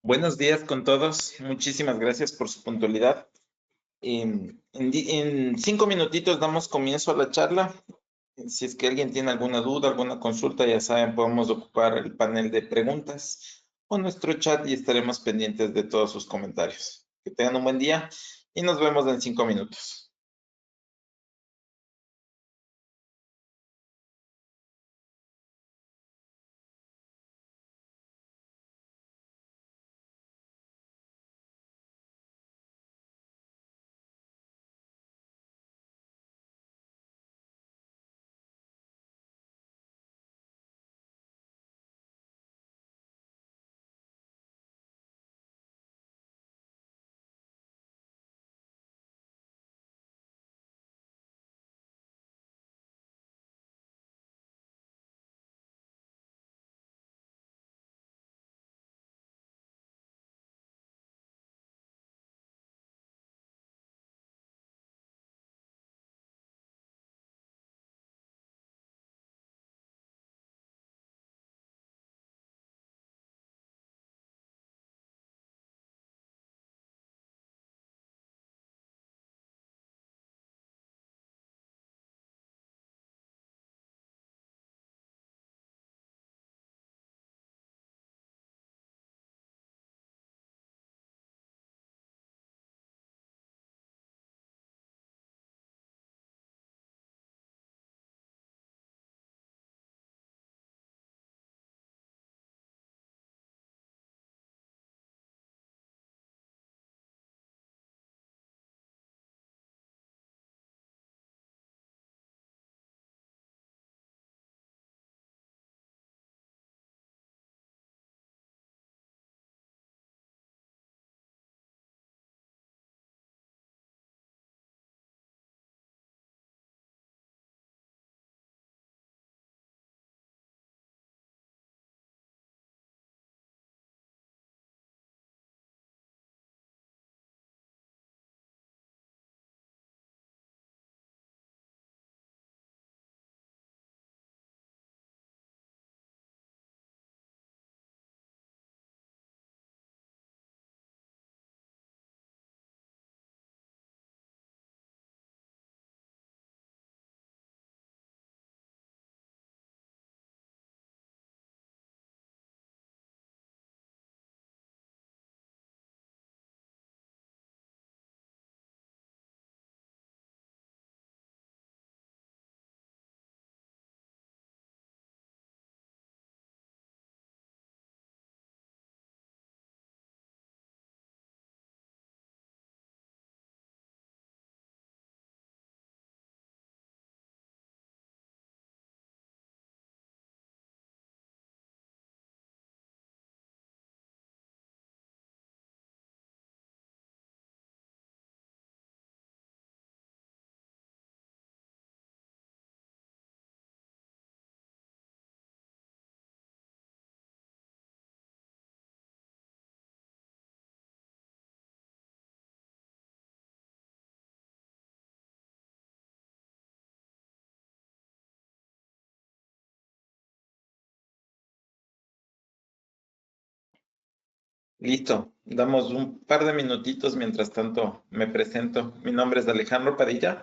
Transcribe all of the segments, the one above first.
Buenos días con todos. Muchísimas gracias por su puntualidad. En 5 minutitos damos comienzo a la charla. Si es que alguien tiene alguna duda, alguna consulta, ya saben, podemos ocupar el panel de preguntas o nuestro chat y estaremos pendientes de todos sus comentarios. Que tengan un buen día y nos vemos en 5 minutos. Listo, damos un par de minutitos. Mientras tanto, me presento. Mi nombre es Alejandro Padilla.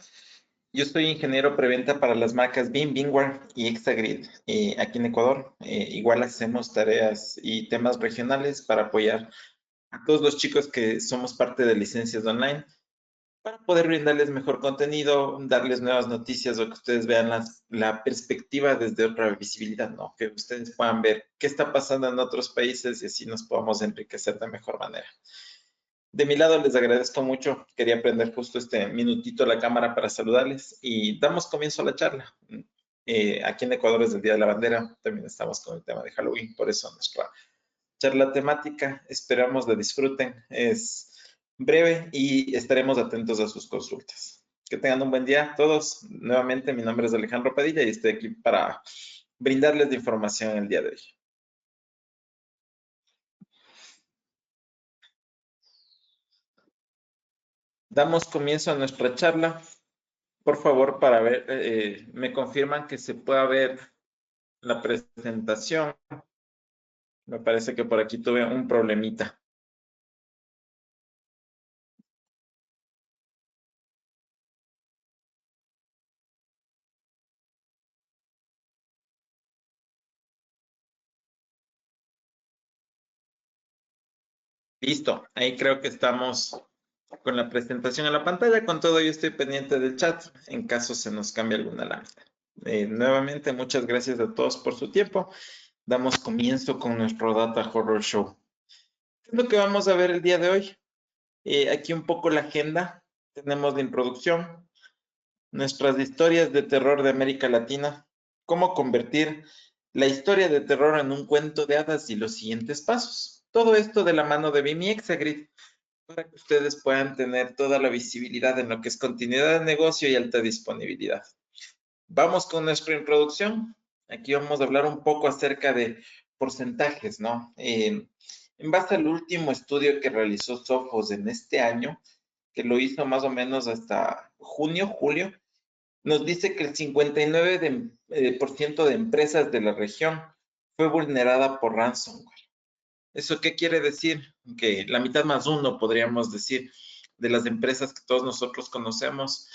Yo soy ingeniero preventa para las marcas BIM, BIMware y Exagrid aquí en Ecuador. Igual hacemos tareas y temas regionales para apoyar a todos los chicos que somos parte de licencias online para poder brindarles mejor contenido, darles nuevas noticias o que ustedes vean la perspectiva desde otra visibilidad, ¿no? Que ustedes puedan ver qué está pasando en otros países y así nos podamos enriquecer de mejor manera. De mi lado les agradezco mucho. Quería prender justo este minutito la cámara para saludarles y damos comienzo a la charla. Aquí en Ecuador es el Día de la Bandera, también estamos con el tema de Halloween, por eso nuestra charla temática, esperamos la disfruten, es breve y estaremos atentos a sus consultas. Que tengan un buen día todos. Nuevamente, mi nombre es Alejandro Padilla y estoy aquí para brindarles de información el día de hoy. Damos comienzo a nuestra charla. Por favor, para ver, me confirman que se pueda ver la presentación. Me parece que por aquí tuve un problemita. Listo, ahí creo que estamos con la presentación en la pantalla. Con todo, yo estoy pendiente del chat en caso se nos cambie alguna lámina. Nuevamente, muchas gracias a todos por su tiempo. Damos comienzo con nuestro Data Horror Show. ¿Qué es lo que vamos a ver el día de hoy? Aquí un poco la agenda. Tenemos la introducción, nuestras historias de terror de América Latina, cómo convertir la historia de terror en un cuento de hadas y los siguientes pasos. Todo esto de la mano de Vimi Exagrid, para que ustedes puedan tener toda la visibilidad en lo que es continuidad de negocio y alta disponibilidad. Vamos con nuestra introducción. Aquí vamos a hablar un poco acerca de porcentajes, ¿no? En base al último estudio que realizó Sophos en este año, que lo hizo más o menos hasta junio, julio, nos dice que el 59% de empresas de la región fue vulnerada por ransomware. ¿Eso qué quiere decir? Que la mitad más uno, podríamos decir, de las empresas que todos nosotros conocemos,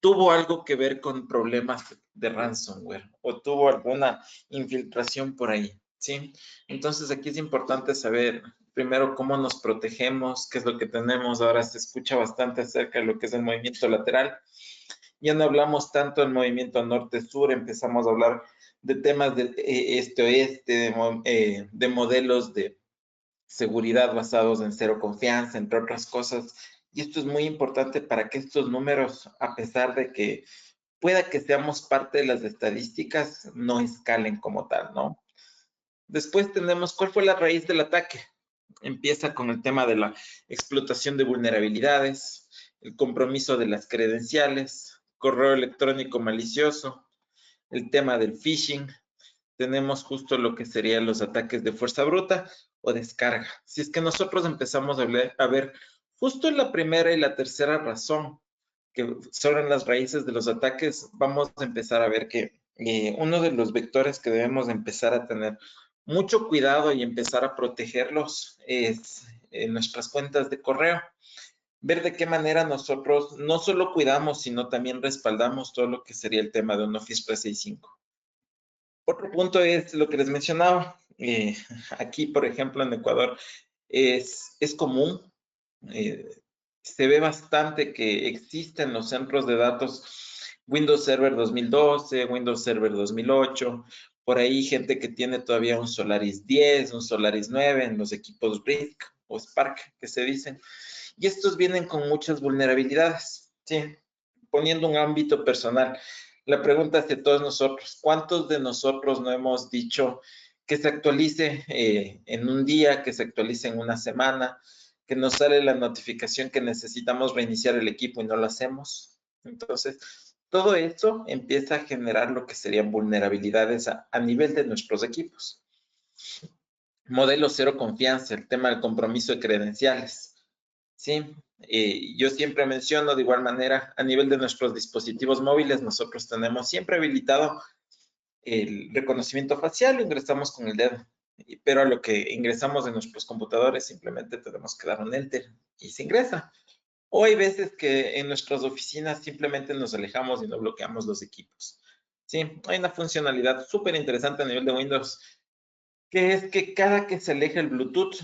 tuvo algo que ver con problemas de ransomware o tuvo alguna infiltración por ahí, ¿sí? Entonces aquí es importante saber primero cómo nos protegemos, qué es lo que tenemos. Ahora se escucha bastante acerca de lo que es el movimiento lateral. Ya no hablamos tanto del movimiento norte-sur, empezamos a hablar de temas del este-oeste, de modelos de seguridad basados en cero confianza, entre otras cosas. Y esto es muy importante para que estos números, a pesar de que pueda que seamos parte de las estadísticas, no escalen como tal, ¿no? Después tenemos cuál fue la raíz del ataque. Empieza con el tema de la explotación de vulnerabilidades, el compromiso de las credenciales, correo electrónico malicioso, el tema del phishing. Tenemos justo lo que serían los ataques de fuerza bruta o descarga. Si es que nosotros empezamos a ver justo en la primera y la tercera razón que son las raíces de los ataques, vamos a empezar a ver que uno de los vectores que debemos empezar a tener mucho cuidado y empezar a protegerlos es nuestras cuentas de correo. Ver de qué manera nosotros no solo cuidamos, sino también respaldamos todo lo que sería el tema de un Office 365. Otro punto es lo que les mencionaba. Aquí, por ejemplo, en Ecuador, es común, se ve bastante que existen los centros de datos Windows Server 2012, Windows Server 2008, por ahí gente que tiene todavía un Solaris 10, un Solaris 9 en los equipos RISC o Spark, que se dicen. Y estos vienen con muchas vulnerabilidades, ¿sí? Poniendo un ámbito personal. La pregunta es de todos nosotros, ¿cuántos de nosotros no hemos dicho que se actualice en un día, que se actualice en una semana, que nos sale la notificación que necesitamos reiniciar el equipo y no lo hacemos? Entonces, todo eso empieza a generar lo que serían vulnerabilidades a nivel de nuestros equipos. Modelo cero confianza, el tema del compromiso de credenciales. Sí, yo siempre menciono de igual manera, a nivel de nuestros dispositivos móviles, nosotros tenemos siempre habilitado el reconocimiento facial, ingresamos con el dedo, pero a lo que ingresamos en nuestros computadores simplemente tenemos que dar un enter y se ingresa. O hay veces que en nuestras oficinas simplemente nos alejamos y no bloqueamos los equipos. Sí, hay una funcionalidad súper interesante a nivel de Windows, que es que cada que se aleja el Bluetooth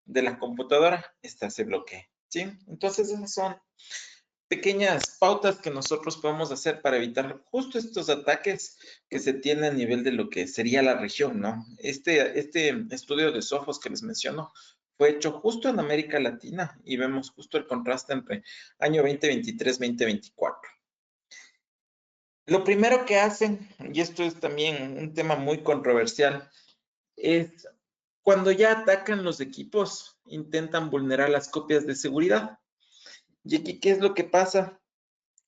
de la computadora, esta se bloquea. ¿Sí? Entonces esas son pequeñas pautas que nosotros podemos hacer para evitar justo estos ataques que se tienen a nivel de lo que sería la región, ¿no? Este estudio de Sophos que les menciono fue hecho justo en América Latina y vemos justo el contraste entre año 2023-2024. Lo primero que hacen, y esto es también un tema muy controversial, es cuando ya atacan los equipos, intentan vulnerar las copias de seguridad. Y aquí, ¿qué es lo que pasa?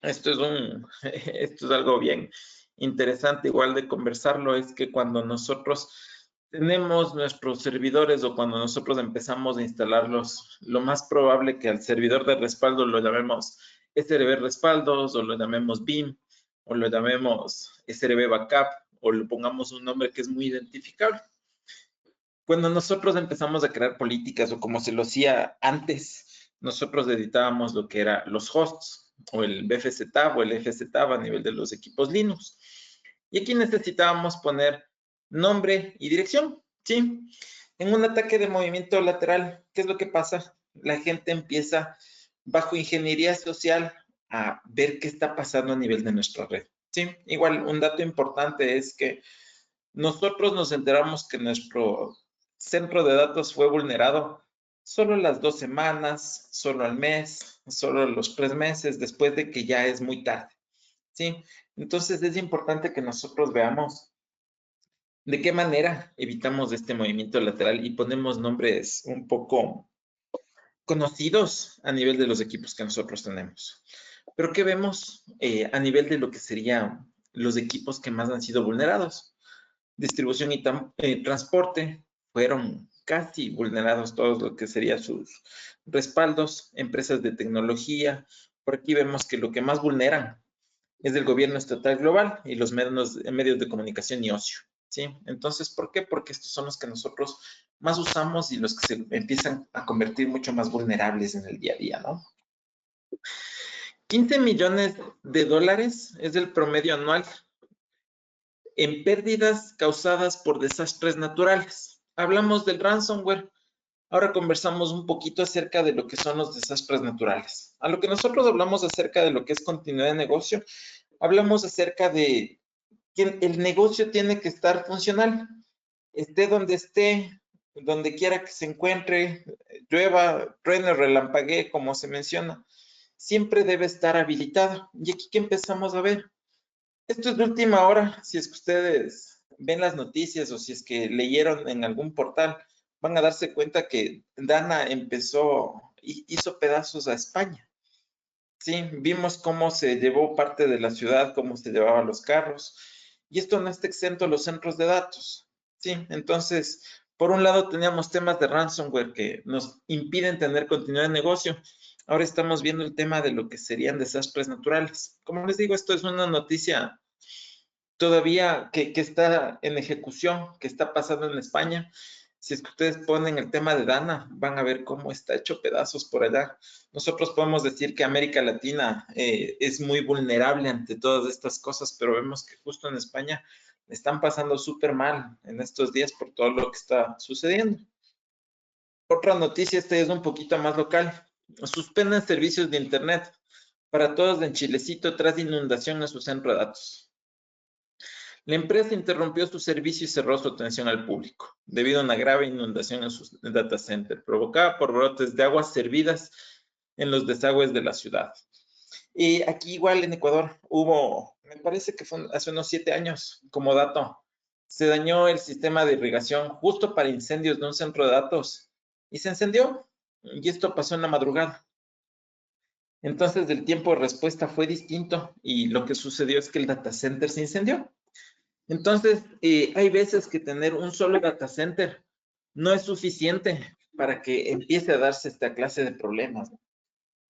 Esto es algo bien interesante, igual de conversarlo, es que cuando nosotros tenemos nuestros servidores o cuando nosotros empezamos a instalarlos, lo más probable que al servidor de respaldo lo llamemos SRB respaldos o lo llamemos BIM o lo llamemos SRB backup o le pongamos un nombre que es muy identificable. Cuando nosotros empezamos a crear políticas o como se lo hacía antes, nosotros editábamos lo que era los hosts o el BFZ o el FZ a nivel de los equipos Linux. Y aquí necesitábamos poner nombre y dirección, ¿sí? En un ataque de movimiento lateral, ¿qué es lo que pasa? La gente empieza bajo ingeniería social a ver qué está pasando a nivel de nuestra red. Sí, igual un dato importante es que nosotros nos enteramos que nuestro centro de datos fue vulnerado solo las 2 semanas, solo al mes, solo los 3 meses, después de que ya es muy tarde. ¿Sí? Entonces es importante que nosotros veamos de qué manera evitamos este movimiento lateral y ponemos nombres un poco conocidos a nivel de los equipos que nosotros tenemos. Pero ¿qué vemos a nivel de lo que serían los equipos que más han sido vulnerados? Distribución y transporte fueron casi vulnerados todos lo que serían sus respaldos, empresas de tecnología. Por aquí vemos que lo que más vulneran es del gobierno estatal global y los medios de comunicación y ocio. ¿Sí? Entonces, ¿por qué? Porque estos son los que nosotros más usamos y los que se empiezan a convertir mucho más vulnerables en el día a día, ¿no? 15 millones de dólares es el promedio anual en pérdidas causadas por desastres naturales. Hablamos del ransomware. Ahora conversamos un poquito acerca de lo que son los desastres naturales. A lo que nosotros hablamos acerca de lo que es continuidad de negocio, hablamos acerca de que el negocio tiene que estar funcional. Esté, donde quiera que se encuentre, llueva, truene, relampaguee, como se menciona, siempre debe estar habilitado. Y aquí que empezamos a ver. Esto es de última hora, si es que ustedes ven las noticias o si es que leyeron en algún portal, van a darse cuenta que Dana hizo pedazos a España. Sí, vimos cómo se llevó parte de la ciudad, cómo se llevaban los carros. Y esto no está exento a los centros de datos. Sí, entonces, por un lado teníamos temas de ransomware que nos impiden tener continuidad de negocio. Ahora estamos viendo el tema de lo que serían desastres naturales. Como les digo, esto es una noticia todavía que está en ejecución, que está pasando en España. Si es que ustedes ponen el tema de Dana, van a ver cómo está hecho pedazos por allá. Nosotros podemos decir que América Latina es muy vulnerable ante todas estas cosas, pero vemos que justo en España están pasando súper mal en estos días por todo lo que está sucediendo. Otra noticia, esta es un poquito más local. Suspenden servicios de Internet para todos en Chilecito tras inundación en su centro de datos. La empresa interrumpió su servicio y cerró su atención al público debido a una grave inundación en su data center provocada por brotes de aguas servidas en los desagües de la ciudad. Y aquí igual en Ecuador hubo, me parece que fue hace unos 7 años, como dato, se dañó el sistema de irrigación justo para incendios de un centro de datos y se encendió. Y esto pasó en la madrugada. Entonces el tiempo de respuesta fue distinto y lo que sucedió es que el data center se incendió. Entonces, hay veces que tener un solo data center no es suficiente para que empiece a darse esta clase de problemas.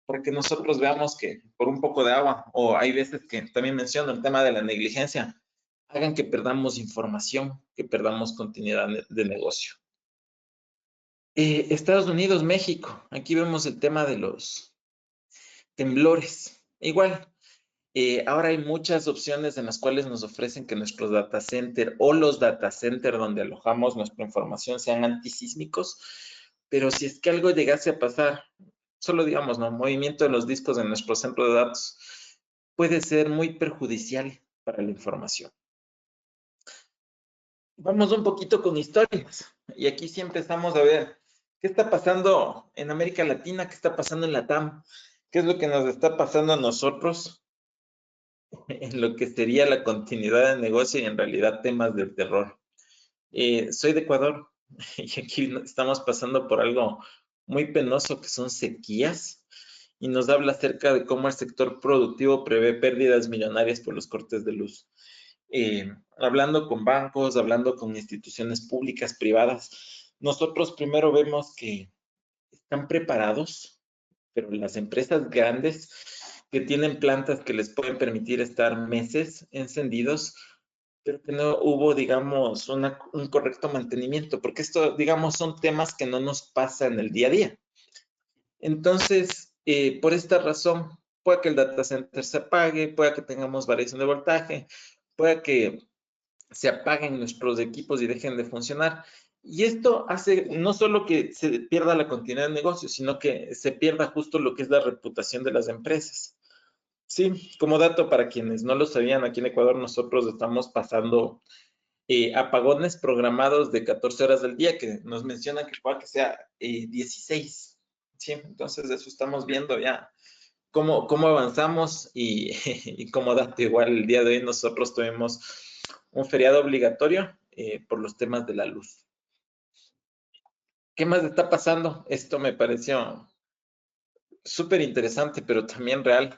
Porque nosotros veamos que por un poco de agua, o hay veces que también menciono el tema de la negligencia, hagan que perdamos información, que perdamos continuidad de negocio. Estados Unidos, México, aquí vemos el tema de los temblores. Igual, ahora hay muchas opciones en las cuales nos ofrecen que nuestros data center o los data center donde alojamos nuestra información sean antisísmicos, pero si es que algo llegase a pasar, solo digamos, ¿no? Movimiento de los discos en nuestro centro de datos puede ser muy perjudicial para la información. Vamos un poquito con historias y aquí sí empezamos a ver qué está pasando en América Latina, qué está pasando en la TAM, qué es lo que nos está pasando a nosotros en lo que sería la continuidad del negocio y en realidad temas del terror. Soy de Ecuador y aquí estamos pasando por algo muy penoso que son sequías y nos habla acerca de cómo el sector productivo prevé pérdidas millonarias por los cortes de luz. Hablando con bancos, hablando con instituciones públicas, privadas, nosotros primero vemos que están preparados, pero las empresas grandes que tienen plantas que les pueden permitir estar meses encendidos, pero que no hubo, digamos, un correcto mantenimiento, porque esto, digamos, son temas que no nos pasan en el día a día. Entonces, por esta razón, puede que el data center se apague, puede que tengamos variación de voltaje, puede que se apaguen nuestros equipos y dejen de funcionar. Y esto hace no solo que se pierda la continuidad del negocio, sino que se pierda justo lo que es la reputación de las empresas. Sí, como dato para quienes no lo sabían, aquí en Ecuador nosotros estamos pasando apagones programados de 14 horas del día, que nos mencionan que pueda que sea 16. Sí, entonces eso estamos viendo ya cómo avanzamos y como dato igual el día de hoy nosotros tuvimos un feriado obligatorio por los temas de la luz. ¿Qué más está pasando? Esto me pareció súper interesante, pero también real.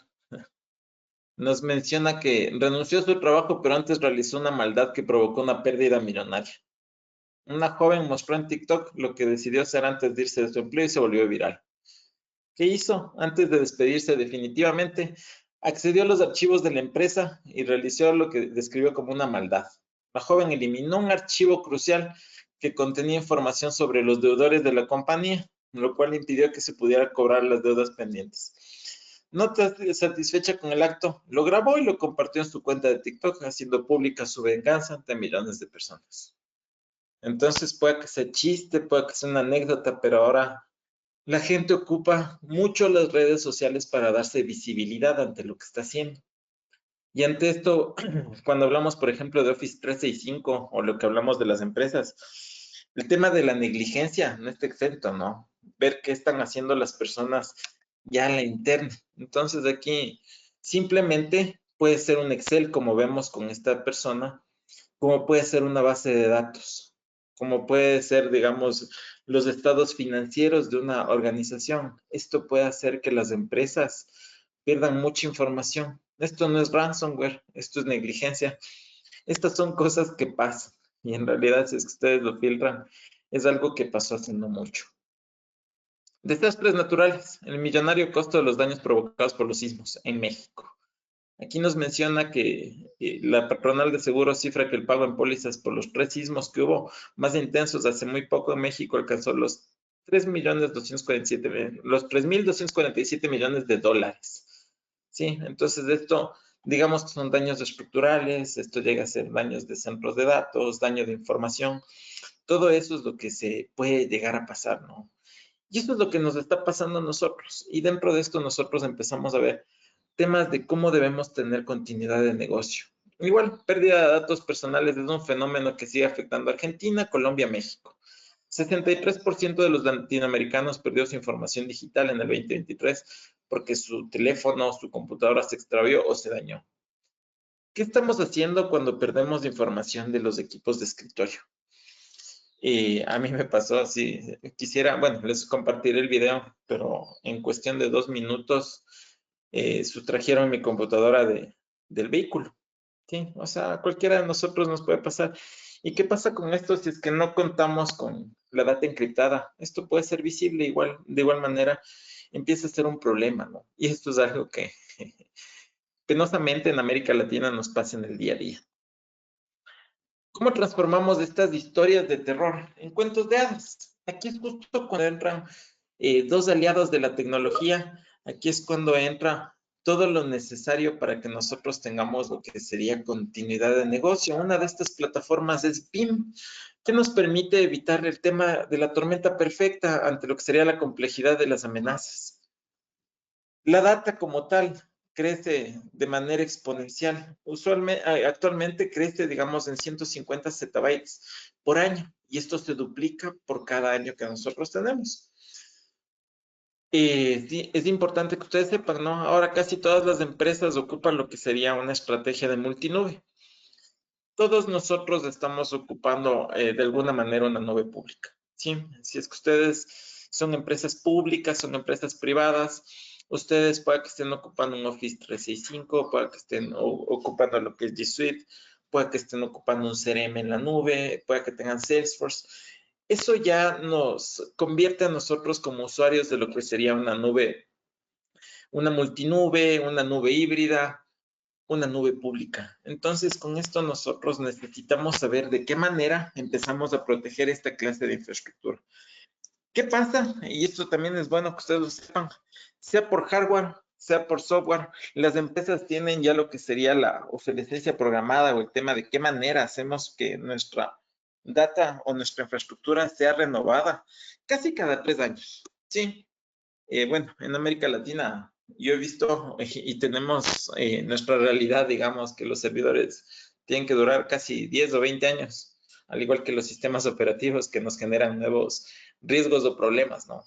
Nos menciona que renunció a su trabajo, pero antes realizó una maldad que provocó una pérdida millonaria. Una joven mostró en TikTok lo que decidió hacer antes de irse de su empleo y se volvió viral. ¿Qué hizo? Antes de despedirse definitivamente, accedió a los archivos de la empresa y realizó lo que describió como una maldad. La joven eliminó un archivo crucial que contenía información sobre los deudores de la compañía, lo cual impidió que se pudiera cobrar las deudas pendientes. No satisfecha con el acto, lo grabó y lo compartió en su cuenta de TikTok, haciendo pública su venganza ante millones de personas. Entonces puede que sea chiste, puede que sea una anécdota, pero ahora la gente ocupa mucho las redes sociales para darse visibilidad ante lo que está haciendo. Y ante esto, cuando hablamos, por ejemplo, de Office 365 o lo que hablamos de las empresas, el tema de la negligencia no está exento, ¿no? Ver qué están haciendo las personas ya en la interna. Entonces aquí simplemente puede ser un Excel, como vemos con esta persona, como puede ser una base de datos, como puede ser, digamos, los estados financieros de una organización. Esto puede hacer que las empresas pierdan mucha información. Esto no es ransomware, esto es negligencia. Estas son cosas que pasan y en realidad, si es que ustedes lo filtran, es algo que pasó hace no mucho. Desastres naturales, el millonario costo de los daños provocados por los sismos en México. Aquí nos menciona que la patronal de seguros cifra que el pago en pólizas por los 3 sismos que hubo más intensos hace muy poco en México alcanzó los 3.247.000, los 3.247 millones de dólares. Sí, entonces esto, digamos que son daños estructurales, esto llega a ser daños de centros de datos, daño de información, todo eso es lo que se puede llegar a pasar, ¿no? Y eso es lo que nos está pasando a nosotros. Y dentro de esto nosotros empezamos a ver temas de cómo debemos tener continuidad de negocio. Igual, pérdida de datos personales es un fenómeno que sigue afectando a Argentina, Colombia, México. 63% de los latinoamericanos perdió su información digital en el 2023 porque su teléfono, su computadora se extravió o se dañó. ¿Qué estamos haciendo cuando perdemos información de los equipos de escritorio? A mí me pasó así, quisiera, bueno, les compartiré el video, pero en cuestión de 2 minutos sustrajeron mi computadora del vehículo. Sí, o sea, cualquiera de nosotros nos puede pasar. ¿Y qué pasa con esto si es que no contamos con la data encriptada? Esto puede ser visible igual, de igual manera, empieza a ser un problema, ¿no? Y esto es algo que penosamente en América Latina nos pasa en el día a día. ¿Cómo transformamos estas historias de terror en cuentos de hadas? Aquí es justo cuando entran dos aliados de la tecnología. Aquí es cuando entra todo lo necesario para que nosotros tengamos lo que sería continuidad de negocio. Una de estas plataformas es BIM, que nos permite evitar el tema de la tormenta perfecta ante lo que sería la complejidad de las amenazas. La data como tal crece de manera exponencial. Actualmente crece, digamos, en 150 zettabytes por año y esto se duplica por cada año que nosotros tenemos. Sí, es importante que ustedes sepan, ¿no? Ahora casi todas las empresas ocupan lo que sería una estrategia de multinube. Todos nosotros estamos ocupando de alguna manera una nube pública, ¿sí? Si es que ustedes son empresas públicas, son empresas privadas, ustedes puede que estén ocupando un Office 365, puede que estén ocupando lo que es G Suite, puede que estén ocupando un CRM en la nube, puede que tengan Salesforce. Eso ya nos convierte a nosotros como usuarios de lo que sería una nube, una multinube, una nube híbrida, una nube pública. Entonces, con esto nosotros necesitamos saber de qué manera empezamos a proteger esta clase de infraestructura. ¿Qué pasa? Y esto también es bueno que ustedes lo sepan, sea por hardware, sea por software, las empresas tienen ya lo que sería la obsolescencia programada o el tema de qué manera hacemos que nuestra data o nuestra infraestructura sea renovada casi cada 3 años. Sí, bueno, en América Latina yo he visto y tenemos nuestra realidad, digamos, que los servidores tienen que durar casi 10 o 20 años, al igual que los sistemas operativos que nos generan nuevos riesgos o problemas, ¿no?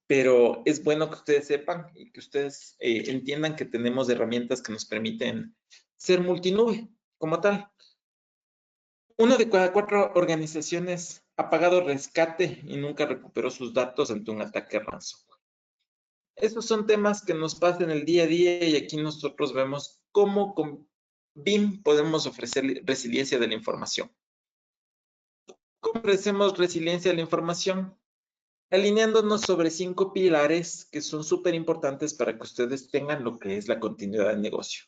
Pero es bueno que ustedes sepan y que ustedes entiendan que tenemos herramientas que nos permiten ser multinube como tal. Uno de cada 4 organizaciones ha pagado rescate y nunca recuperó sus datos ante un ataque ransomware. Esos son temas que nos pasan el día a día y aquí nosotros vemos cómo con BIM podemos ofrecer resiliencia de la información. ¿Cómo ofrecemos resiliencia de la información? Alineándonos sobre 5 pilares que son súper importantes para que ustedes tengan lo que es la continuidad del negocio.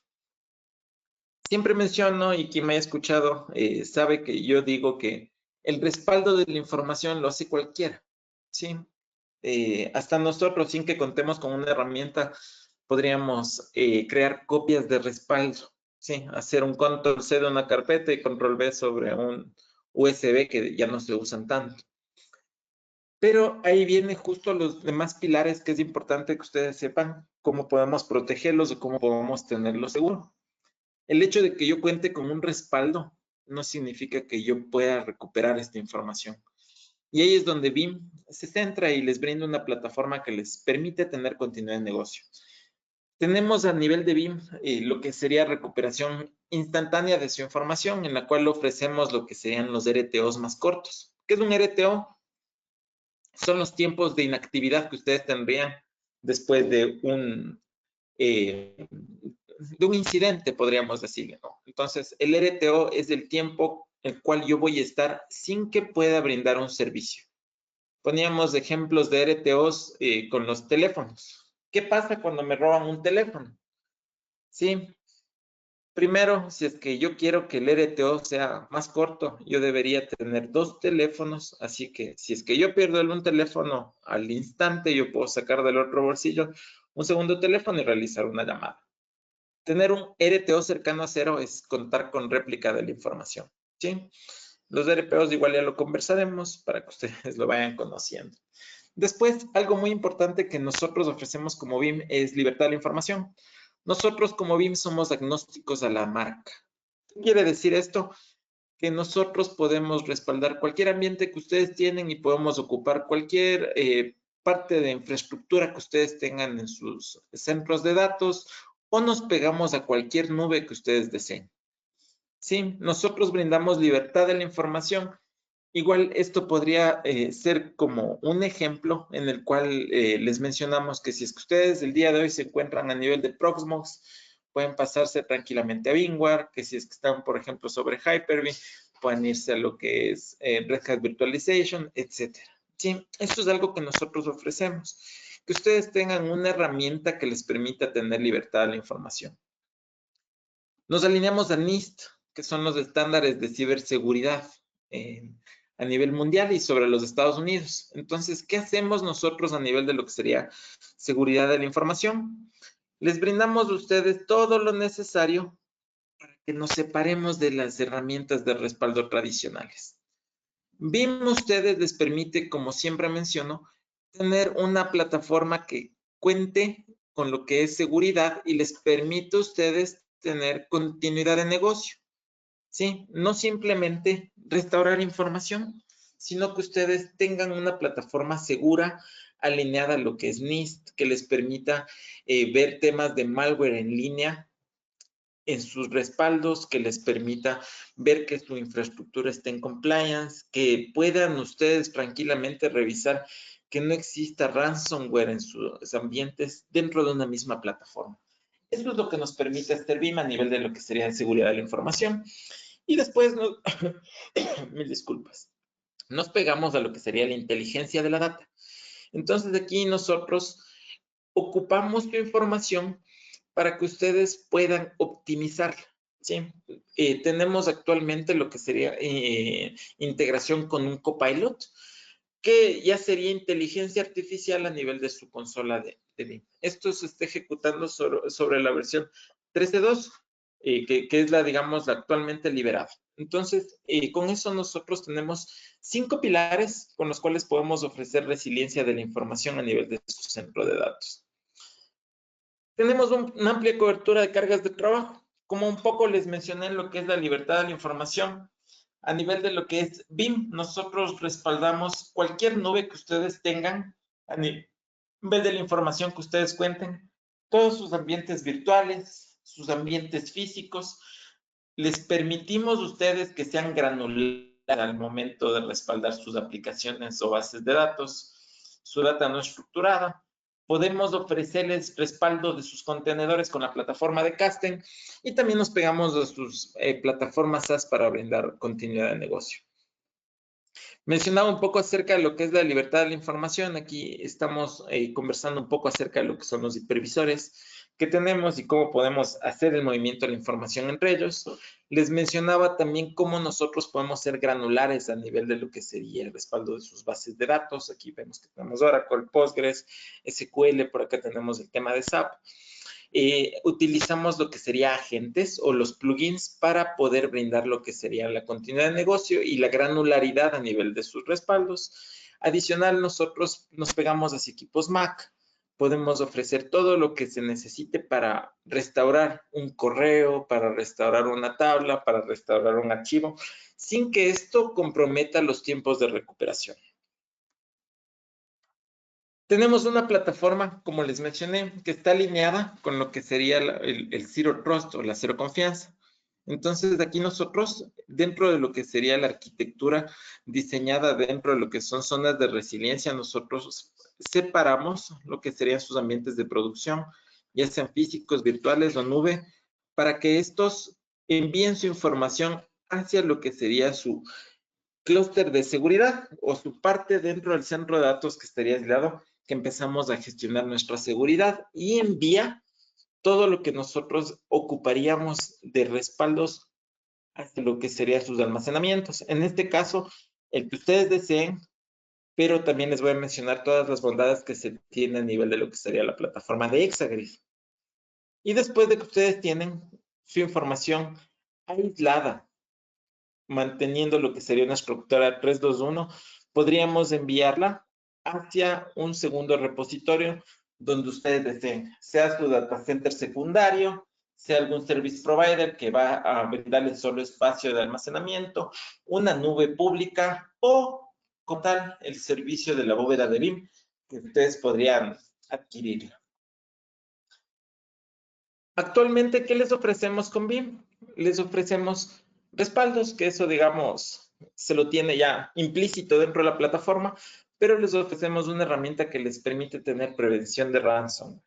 Siempre menciono, y quien me haya escuchado sabe que yo digo que el respaldo de la información lo hace cualquiera, ¿sí? Hasta nosotros, sin que contemos con una herramienta, podríamos crear copias de respaldo, ¿sí? Hacer un control C de una carpeta y control V sobre un USB que ya no se usan tanto. Pero ahí vienen justo los demás pilares que es importante que ustedes sepan cómo podemos protegerlos o cómo podemos tenerlos seguro. El hecho de que yo cuente con un respaldo no significa que yo pueda recuperar esta información. Y ahí es donde BIM se centra y les brinda una plataforma que les permite tener continuidad de negocio. Tenemos a nivel de BIM lo que sería recuperación instantánea de su información, en la cual ofrecemos lo que serían los RTOs más cortos. ¿Qué es un RTO? Son los tiempos de inactividad que ustedes tendrían después de un incidente, podríamos decirle, ¿no? Entonces, el RTO es el tiempo en el cual yo voy a estar sin que pueda brindar un servicio. Poníamos ejemplos de RTOs con los teléfonos. ¿Qué pasa cuando me roban un teléfono? Sí, primero, si es que yo quiero que el RTO sea más corto, yo debería tener 2 teléfonos, así que si es que yo pierdo un teléfono al instante, yo puedo sacar del otro bolsillo un segundo teléfono y realizar una llamada. Tener un RTO cercano a 0 es contar con réplica de la información, ¿sí? Los RPOs igual ya lo conversaremos para que ustedes lo vayan conociendo. Después, algo muy importante que nosotros ofrecemos como BIM es libertad de la información. Nosotros como BIM somos agnósticos a la marca. ¿Qué quiere decir esto? Que nosotros podemos respaldar cualquier ambiente que ustedes tienen y podemos ocupar cualquier parte de infraestructura que ustedes tengan en sus centros de datos o nos pegamos a cualquier nube que ustedes deseen. Sí, nosotros brindamos libertad de la información. Igual esto podría ser como un ejemplo en el cual les mencionamos que si es que ustedes el día de hoy se encuentran a nivel de Proxmox, pueden pasarse tranquilamente a VMware, que si es que están, por ejemplo, sobre Hyper-V, pueden irse a lo que es Red Hat Virtualization, etcétera. Sí, esto es algo que nosotros ofrecemos, que ustedes tengan una herramienta que les permita tener libertad de la información. Nos alineamos a NIST, que son los estándares de ciberseguridad a nivel mundial y sobre los Estados Unidos. Entonces, ¿qué hacemos nosotros a nivel de lo que sería seguridad de la información? Les brindamos a ustedes todo lo necesario para que nos separemos de las herramientas de respaldo tradicionales. BIM a ustedes les permite, como siempre menciono, tener una plataforma que cuente con lo que es seguridad y les permite a ustedes tener continuidad de negocio. ¿Sí? No simplemente restaurar información, sino que ustedes tengan una plataforma segura alineada a lo que es NIST, que les permita ver temas de malware en línea en sus respaldos, que les permita ver que su infraestructura esté en compliance, que puedan ustedes tranquilamente revisar que no exista ransomware en sus ambientes dentro de una misma plataforma. Eso es lo que nos permite este BIM a nivel de lo que sería seguridad de la información. Y después, mil disculpas, nos pegamos a lo que sería la inteligencia de la data. Entonces aquí nosotros ocupamos su información para que ustedes puedan optimizarla. ¿Sí? Tenemos actualmente lo que sería integración con un copilot, que ya sería inteligencia artificial a nivel de su consola de BIM. Esto se está ejecutando sobre la versión 13.2. que es la, digamos, la actualmente liberada. Entonces, con eso nosotros tenemos 5 pilares con los cuales podemos ofrecer resiliencia de la información a nivel de su centro de datos. Tenemos una amplia cobertura de cargas de trabajo. Como un poco les mencioné lo que es la libertad de la información, a nivel de lo que es BIM, nosotros respaldamos cualquier nube que ustedes tengan a nivel de la información que ustedes cuenten, todos sus ambientes virtuales, sus ambientes físicos. Les permitimos a ustedes que sean granulares al momento de respaldar sus aplicaciones o bases de datos. Su data no estructurada. Podemos ofrecerles respaldo de sus contenedores con la plataforma de Kasten y también nos pegamos a sus plataformas SaaS para brindar continuidad de negocio. Mencionaba un poco acerca de lo que es la libertad de la información. Aquí estamos conversando un poco acerca de lo que son los hipervisores que tenemos y cómo podemos hacer el movimiento de la información entre ellos. Les mencionaba también cómo nosotros podemos ser granulares a nivel de lo que sería el respaldo de sus bases de datos. Aquí vemos que tenemos Oracle, Postgres, SQL, por acá tenemos el tema de SAP. Utilizamos lo que sería agentes o los plugins para poder brindar lo que sería la continuidad de negocio y la granularidad a nivel de sus respaldos. Adicional, nosotros nos pegamos a equipos Mac. Podemos ofrecer todo lo que se necesite para restaurar un correo, para restaurar una tabla, para restaurar un archivo, sin que esto comprometa los tiempos de recuperación. Tenemos una plataforma, como les mencioné, que está alineada con lo que sería el Zero Trust o la cero confianza. Entonces, aquí nosotros, dentro de lo que sería la arquitectura diseñada dentro de lo que son zonas de resiliencia, nosotros separamos lo que serían sus ambientes de producción, ya sean físicos, virtuales o nube, para que estos envíen su información hacia lo que sería su clúster de seguridad o su parte dentro del centro de datos que estaría aislado, que empezamos a gestionar nuestra seguridad y envía todo lo que nosotros ocuparíamos de respaldos hacia lo que serían sus almacenamientos. En este caso, el que ustedes deseen, pero también les voy a mencionar todas las bondades que se tienen a nivel de lo que sería la plataforma de Exagrid. Y después de que ustedes tienen su información aislada, manteniendo lo que sería una estructura 321, podríamos enviarla hacia un segundo repositorio donde ustedes deseen, sea su data center secundario, sea algún service provider que va a brindarles solo espacio de almacenamiento, una nube pública o, como tal, el servicio de la bóveda de BIM que ustedes podrían adquirir. Actualmente, ¿qué les ofrecemos con BIM? Les ofrecemos respaldos, que eso, digamos, se lo tiene ya implícito dentro de la plataforma, pero les ofrecemos una herramienta que les permite tener prevención de ransomware.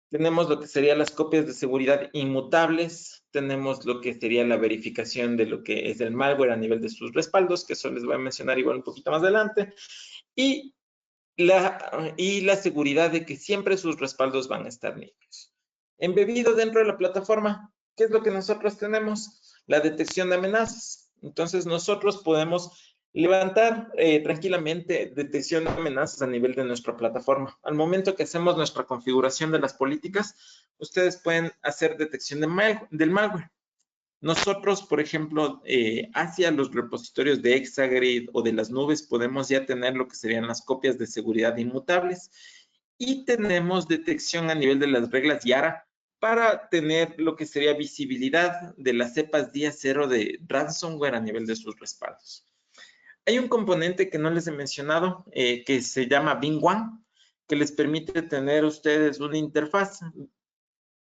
Tenemos lo que serían las copias de seguridad inmutables, tenemos lo que sería la verificación de lo que es el malware a nivel de sus respaldos, que eso les voy a mencionar igual un poquito más adelante, y la seguridad de que siempre sus respaldos van a estar limpios. Embebido dentro de la plataforma, ¿qué es lo que nosotros tenemos? La detección de amenazas. Entonces, nosotros podemos levantar tranquilamente detección de amenazas a nivel de nuestra plataforma. Al momento que hacemos nuestra configuración de las políticas, ustedes pueden hacer detección del malware. Nosotros, por ejemplo, hacia los repositorios de Exagrid o de las nubes, podemos ya tener lo que serían las copias de seguridad inmutables y tenemos detección a nivel de las reglas YARA para tener lo que sería visibilidad de las cepas día cero de ransomware a nivel de sus respaldos. Hay un componente que no les he mencionado que se llama BIM One, que les permite tener ustedes una interfaz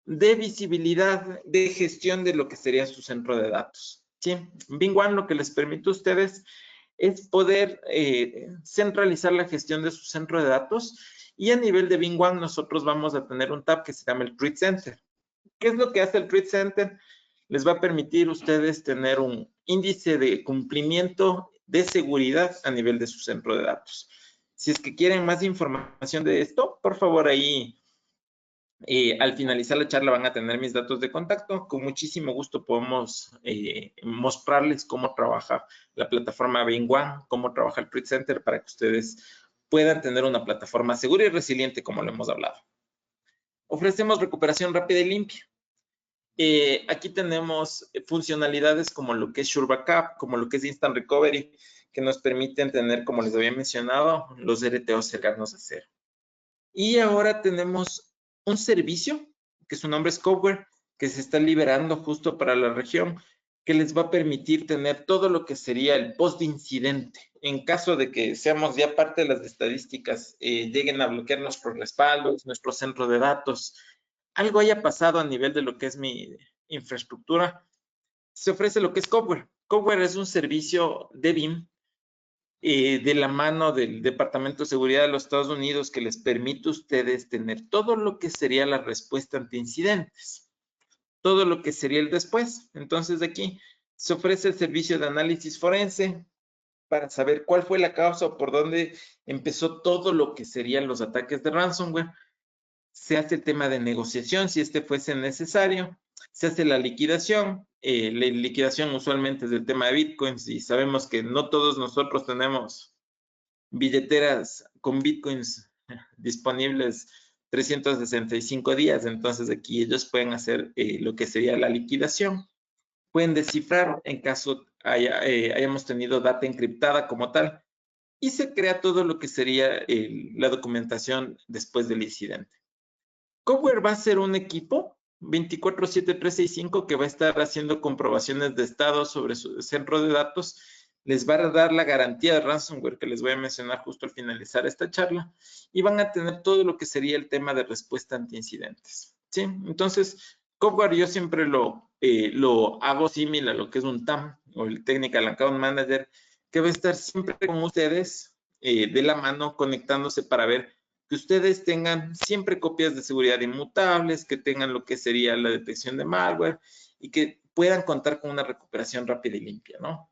de visibilidad, de gestión de lo que sería su centro de datos. ¿Sí? BIM One lo que les permite a ustedes es poder centralizar la gestión de su centro de datos y a nivel de BIM One nosotros vamos a tener un tab que se llama el Threat Center. ¿Qué es lo que hace el Threat Center? Les va a permitir a ustedes tener un índice de cumplimiento de seguridad a nivel de su centro de datos. Si es que quieren más información de esto, por favor ahí al finalizar la charla van a tener mis datos de contacto. Con muchísimo gusto podemos mostrarles cómo trabaja la plataforma BIM One, cómo trabaja el Threat Center para que ustedes puedan tener una plataforma segura y resiliente como lo hemos hablado. Ofrecemos recuperación rápida y limpia. Aquí tenemos funcionalidades como lo que es Sure Backup, como lo que es Instant Recovery, que nos permiten tener, como les había mencionado, los RTO cercanos a cero. Y ahora tenemos un servicio, que su nombre es Copware, que se está liberando justo para la región, que les va a permitir tener todo lo que sería el post de incidente. En caso de que seamos ya parte de las estadísticas, lleguen a bloquear nuestros respaldos, nuestro centro de datos, algo haya pasado a nivel de lo que es mi infraestructura, se ofrece lo que es Copware. Copware es un servicio de BIM de la mano del Departamento de Seguridad de los Estados Unidos que les permite a ustedes tener todo lo que sería la respuesta ante incidentes, todo lo que sería el después. Entonces, de aquí se ofrece el servicio de análisis forense para saber cuál fue la causa o por dónde empezó todo lo que serían los ataques de ransomware. Se hace el tema de negociación si este fuese necesario, se hace la liquidación usualmente es del tema de bitcoins y sabemos que no todos nosotros tenemos billeteras con bitcoins disponibles 365 días, entonces aquí ellos pueden hacer lo que sería la liquidación, pueden descifrar en caso hayamos tenido data encriptada como tal y se crea todo lo que sería la documentación después del incidente. Copware va a ser un equipo 24/7/365 que va a estar haciendo comprobaciones de estado sobre su centro de datos. Les va a dar la garantía de ransomware que les voy a mencionar justo al finalizar esta charla y van a tener todo lo que sería el tema de respuesta ante incidentes. ¿Sí? Entonces, Copware yo siempre lo hago similar a lo que es un TAM o el Technical Account Manager que va a estar siempre con ustedes de la mano conectándose para ver que ustedes tengan siempre copias de seguridad inmutables, que tengan lo que sería la detección de malware y que puedan contar con una recuperación rápida y limpia, ¿no?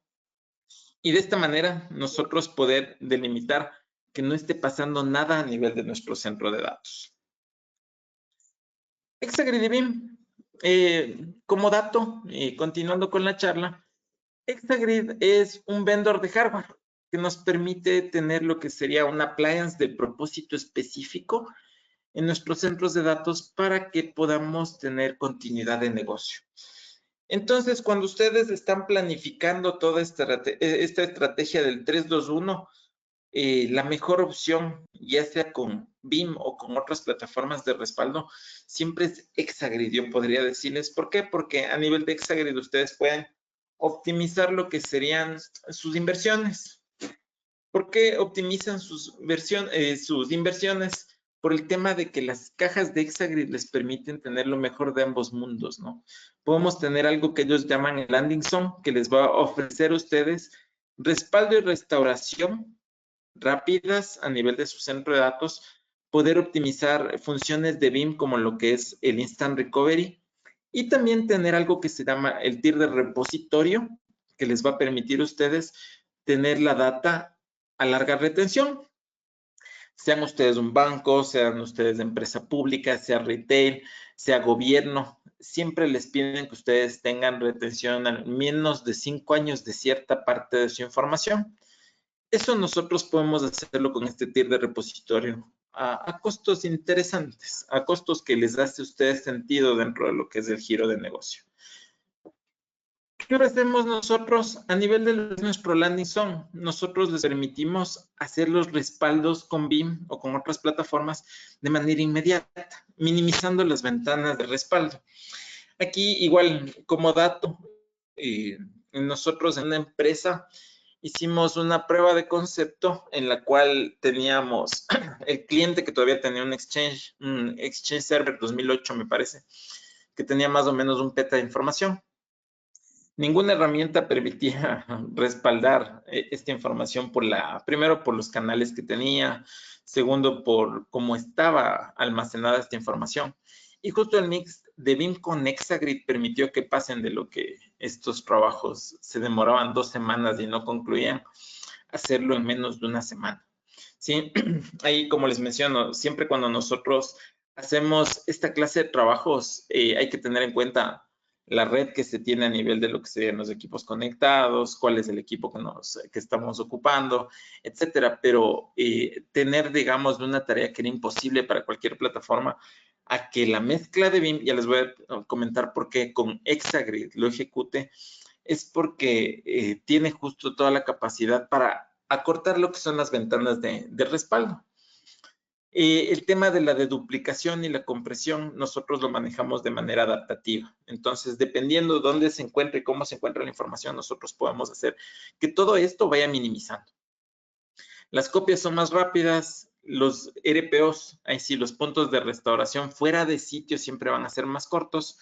Y de esta manera nosotros poder delimitar que no esté pasando nada a nivel de nuestro centro de datos. Exagrid y BIM, como dato, continuando con la charla, Exagrid es un vendor de hardware que nos permite tener lo que sería una appliance de propósito específico en nuestros centros de datos para que podamos tener continuidad de negocio. Entonces, cuando ustedes están planificando toda esta estrategia del 3-2-1, la mejor opción, ya sea con BIM o con otras plataformas de respaldo, siempre es Exagrid. Yo podría decirles por qué, porque a nivel de Exagrid ustedes pueden optimizar lo que serían sus inversiones. ¿Por qué optimizan sus inversiones? Por el tema de que las cajas de Exagrid les permiten tener lo mejor de ambos mundos, ¿no? Podemos tener algo que ellos llaman el landing zone, que les va a ofrecer a ustedes respaldo y restauración rápidas a nivel de su centro de datos, poder optimizar funciones de BIM como lo que es el Instant Recovery y también tener algo que se llama el tier de repositorio, que les va a permitir a ustedes tener la data a larga retención. Sean ustedes un banco, sean ustedes de empresa pública, sea retail, sea gobierno, siempre les piden que ustedes tengan retención al menos de 5 años de cierta parte de su información. Eso nosotros podemos hacerlo con este tier de repositorio a costos interesantes, a costos que les hace a ustedes sentido dentro de lo que es el giro de negocio. ¿Qué hacemos nosotros a nivel de nuestro landing zone? Nosotros les permitimos hacer los respaldos con BIM o con otras plataformas de manera inmediata, minimizando las ventanas de respaldo. Aquí igual como dato, nosotros en una empresa hicimos una prueba de concepto en la cual teníamos el cliente que todavía tenía un Exchange Server 2008 me parece, que tenía más o menos un peta de información. Ninguna herramienta permitía respaldar esta información primero por los canales que tenía, segundo por cómo estaba almacenada esta información. Y justo el mix de BIM con Exagrid permitió que pasen de lo que estos trabajos se demoraban 2 semanas y no concluían, hacerlo en menos de una semana. ¿Sí? Ahí, como les menciono, siempre cuando nosotros hacemos esta clase de trabajos, hay que tener en cuenta la red que se tiene a nivel de lo que serían los equipos conectados, cuál es el equipo que estamos ocupando, etcétera. Pero tener, digamos, una tarea que era imposible para cualquier plataforma, a que la mezcla de BIM, ya les voy a comentar por qué con Exagrid lo ejecute, es porque tiene justo toda la capacidad para acortar lo que son las ventanas de respaldo. El tema de la deduplicación y la compresión, nosotros lo manejamos de manera adaptativa. Entonces, dependiendo de dónde se encuentre y cómo se encuentra la información, nosotros podemos hacer que todo esto vaya minimizando. Las copias son más rápidas, los RPOs, ahí sí, los puntos de restauración fuera de sitio siempre van a ser más cortos.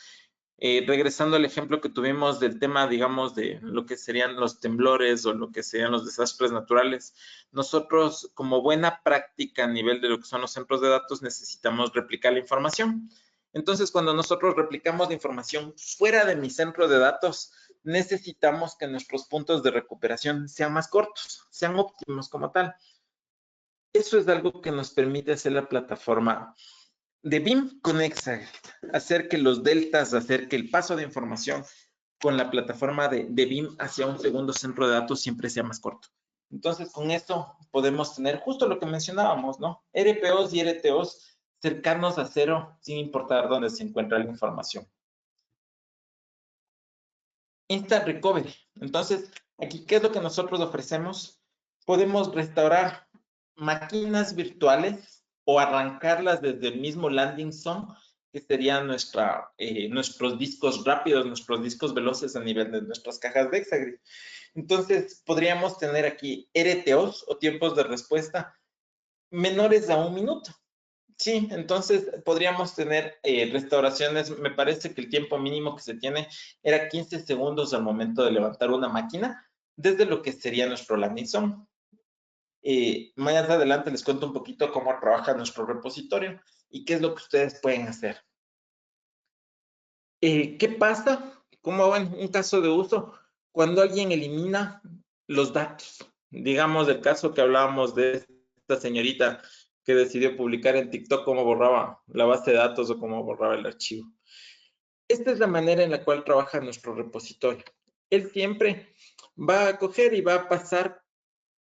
Regresando al ejemplo que tuvimos del tema, digamos, de lo que serían los temblores o lo que serían los desastres naturales, nosotros como buena práctica a nivel de lo que son los centros de datos necesitamos replicar la información. Entonces, cuando nosotros replicamos la información fuera de mi centro de datos, necesitamos que nuestros puntos de recuperación sean más cortos, sean óptimos como tal. Eso es algo que nos permite hacer la plataforma de BIM con Exagrid, hacer que los deltas, hacer que el paso de información con la plataforma de BIM hacia un segundo centro de datos siempre sea más corto. Entonces, con esto podemos tener justo lo que mencionábamos, ¿no? RPOs y RTOs cercanos a cero sin importar dónde se encuentra la información. Instant Recovery. Entonces, aquí, ¿qué es lo que nosotros ofrecemos? Podemos restaurar máquinas virtuales o arrancarlas desde el mismo landing zone, que serían nuestros discos rápidos, nuestros discos veloces a nivel de nuestras cajas de Exagrid. Entonces, podríamos tener aquí RTOs o tiempos de respuesta menores a 1 minuto. Sí, entonces podríamos tener restauraciones. Me parece que el tiempo mínimo que se tiene era 15 segundos al momento de levantar una máquina desde lo que sería nuestro landing zone. Más adelante les cuento un poquito cómo trabaja nuestro repositorio y qué es lo que ustedes pueden hacer. ¿Qué pasa? Como en un caso de uso, cuando alguien elimina los datos. Digamos el caso que hablábamos de esta señorita que decidió publicar en TikTok cómo borraba la base de datos o cómo borraba el archivo. Esta es la manera en la cual trabaja nuestro repositorio. Él siempre va a coger y va a pasar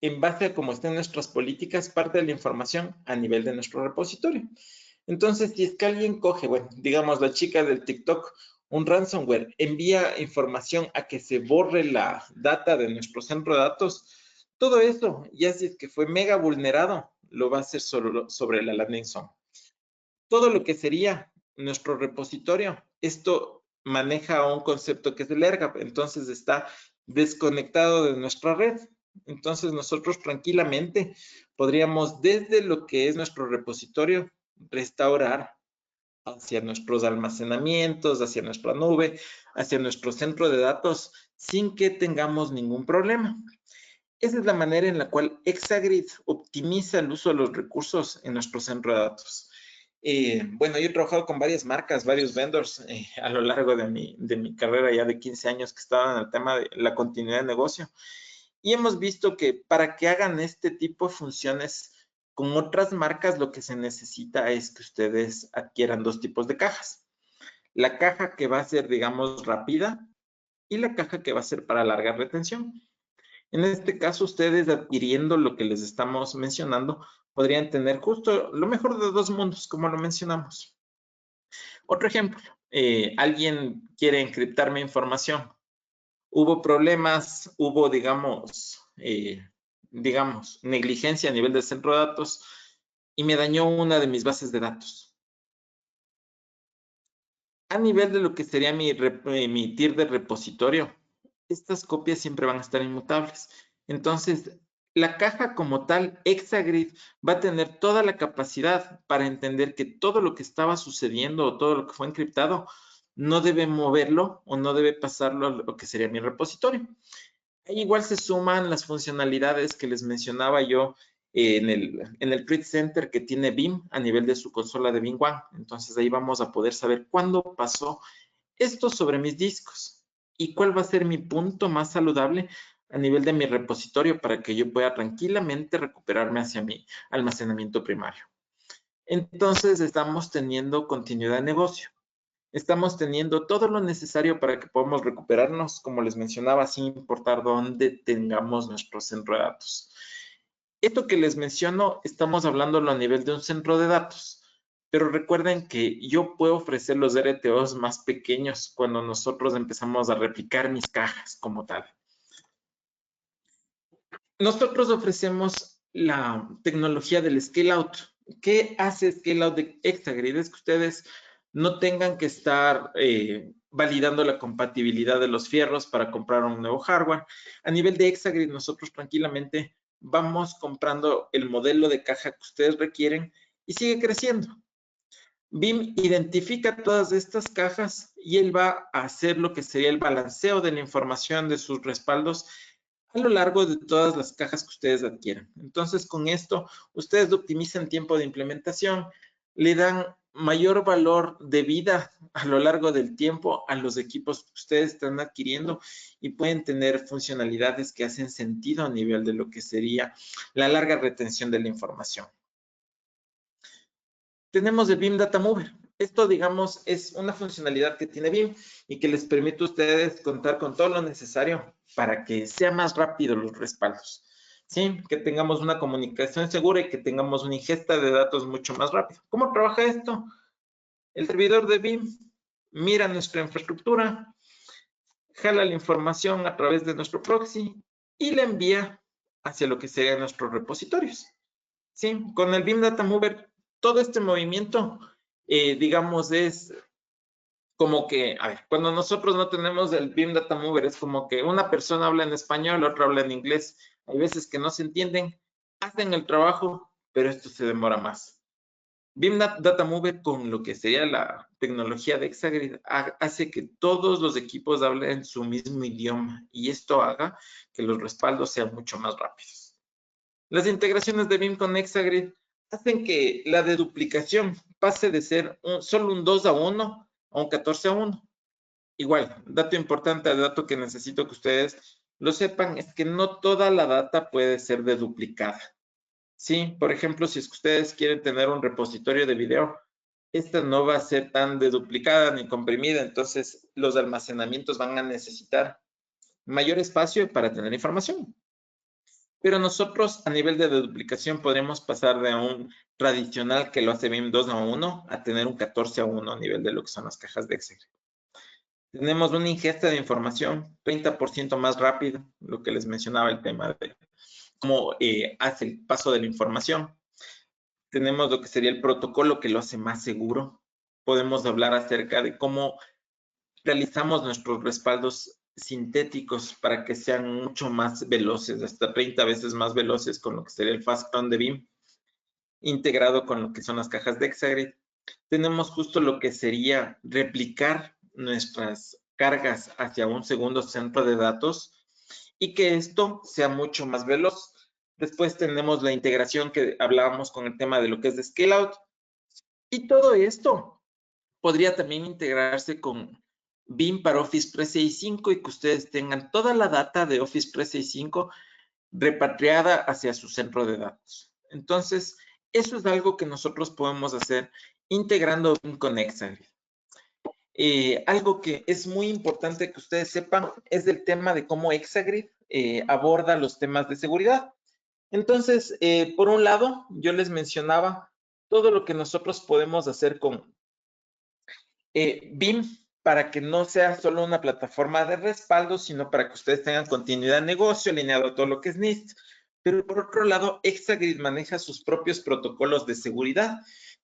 en base a cómo estén nuestras políticas, parte de la información a nivel de nuestro repositorio. Entonces, si es que alguien coge, bueno, digamos la chica del TikTok, un ransomware, envía información a que se borre la data de nuestro centro de datos, todo eso, ya si es que fue mega vulnerado, lo va a hacer sobre la landing zone. Todo lo que sería nuestro repositorio, esto maneja un concepto que es el AirGap, entonces está desconectado de nuestra red. Entonces nosotros tranquilamente podríamos desde lo que es nuestro repositorio restaurar hacia nuestros almacenamientos, hacia nuestra nube, hacia nuestro centro de datos sin que tengamos ningún problema. Esa es la manera en la cual Exagrid optimiza el uso de los recursos en nuestro centro de datos. Bueno, yo he trabajado con varias marcas, varios vendors a lo largo de mi carrera ya de 15 años que estaba en el tema de la continuidad de negocio. Y hemos visto que para que hagan este tipo de funciones con otras marcas, lo que se necesita es que ustedes adquieran 2 tipos de cajas. La caja que va a ser, digamos, rápida y la caja que va a ser para larga retención. En este caso, ustedes adquiriendo lo que les estamos mencionando, podrían tener justo lo mejor de 2 mundos, como lo mencionamos. Otro ejemplo, alguien quiere encriptar mi información. Hubo problemas, hubo, digamos, negligencia a nivel del centro de datos y me dañó una de mis bases de datos. A nivel de lo que sería mi tier de repositorio, estas copias siempre van a estar inmutables. Entonces, la caja como tal, Exagrid, va a tener toda la capacidad para entender que todo lo que estaba sucediendo o todo lo que fue encriptado no debe moverlo o no debe pasarlo a lo que sería mi repositorio. Ahí igual se suman las funcionalidades que les mencionaba yo en el Create Center que tiene BIM a nivel de su consola de BIM One. Entonces ahí vamos a poder saber cuándo pasó esto sobre mis discos y cuál va a ser mi punto más saludable a nivel de mi repositorio para que yo pueda tranquilamente recuperarme hacia mi almacenamiento primario. Entonces estamos teniendo continuidad de negocio. estamos teniendo todo lo necesario para que podamos recuperarnos, como les mencionaba, sin importar dónde tengamos nuestro centro de datos. Esto que les menciono, estamos hablándolo a nivel de un centro de datos, pero recuerden que yo puedo ofrecer los RTOs más pequeños cuando nosotros empezamos a replicar mis cajas como tal. Nosotros ofrecemos la tecnología del Scale Out. ¿Qué hace Scale Out de Exagrid? Es que ustedes no tengan que estar validando la compatibilidad de los fierros para comprar un nuevo hardware. A nivel de Exagrid, nosotros tranquilamente vamos comprando el modelo de caja que ustedes requieren y sigue creciendo. BIM identifica todas estas cajas y él va a hacer lo que sería el balanceo de la información de sus respaldos a lo largo de todas las cajas que ustedes adquieran. Entonces, con esto, ustedes optimizan tiempo de implementación, le dan mayor valor de vida a lo largo del tiempo a los equipos que ustedes están adquiriendo y pueden tener funcionalidades que hacen sentido a nivel de lo que sería la larga retención de la información. Tenemos el BIM Data Mover. Esto, digamos, es una funcionalidad que tiene BIM y que les permite a ustedes contar con todo lo necesario para que sea más rápido los respaldos. ¿Sí? Que tengamos una comunicación segura y que tengamos una ingesta de datos mucho más rápido. ¿Cómo trabaja esto? El servidor de BIM mira nuestra infraestructura, jala la información a través de nuestro proxy y la envía hacia lo que serían nuestros repositorios. ¿Sí? Con el BIM Data Mover, todo este movimiento, digamos, es como que, a ver, cuando nosotros no tenemos el BIM Data Mover, es como que una persona habla en español, otra habla en inglés. Hay veces que no se entienden, hacen el trabajo, pero esto se demora más. BIM Data Mover, con lo que sería la tecnología de Exagrid, hace que todos los equipos hablen su mismo idioma y esto haga que los respaldos sean mucho más rápidos. Las integraciones de BIM con Exagrid hacen que la deduplicación pase de ser solo un 2:1 a un 14:1. Igual, dato importante, dato que necesito que ustedes lo sepan, es que no toda la data puede ser deduplicada. Sí, por ejemplo, si es que ustedes quieren tener un repositorio de video, esta no va a ser tan deduplicada ni comprimida, entonces los almacenamientos van a necesitar mayor espacio para tener información. Pero nosotros a nivel de deduplicación podríamos pasar de un tradicional que lo hace BIM 2:1 a tener un 14:1 a nivel de lo que son las cajas de Excel. Tenemos una ingesta de información 30% más rápido, lo que les mencionaba el tema de cómo hace el paso de la información. Tenemos lo que sería el protocolo que lo hace más seguro. Podemos hablar acerca de cómo realizamos nuestros respaldos sintéticos para que sean mucho más veloces, hasta 30 veces más veloces con lo que sería el Fast Clone de BIM, integrado con lo que son las cajas de Exagrid. Tenemos justo lo que sería replicar nuestras cargas hacia un segundo centro de datos y que esto sea mucho más veloz. Después tenemos la integración que hablábamos con el tema de lo que es de Scale Out. Y todo esto podría también integrarse con BIM para Office 365 y que ustedes tengan toda la data de Office 365 repatriada hacia su centro de datos. Entonces, eso es algo que nosotros podemos hacer integrando BIM con Exagrid. Algo que es muy importante que ustedes sepan es el tema de cómo Exagrid aborda los temas de seguridad. Entonces, por un lado, yo les mencionaba todo lo que nosotros podemos hacer con BIM para que no sea solo una plataforma de respaldo, sino para que ustedes tengan continuidad de negocio alineado a todo lo que es NIST. Pero por otro lado, Exagrid maneja sus propios protocolos de seguridad,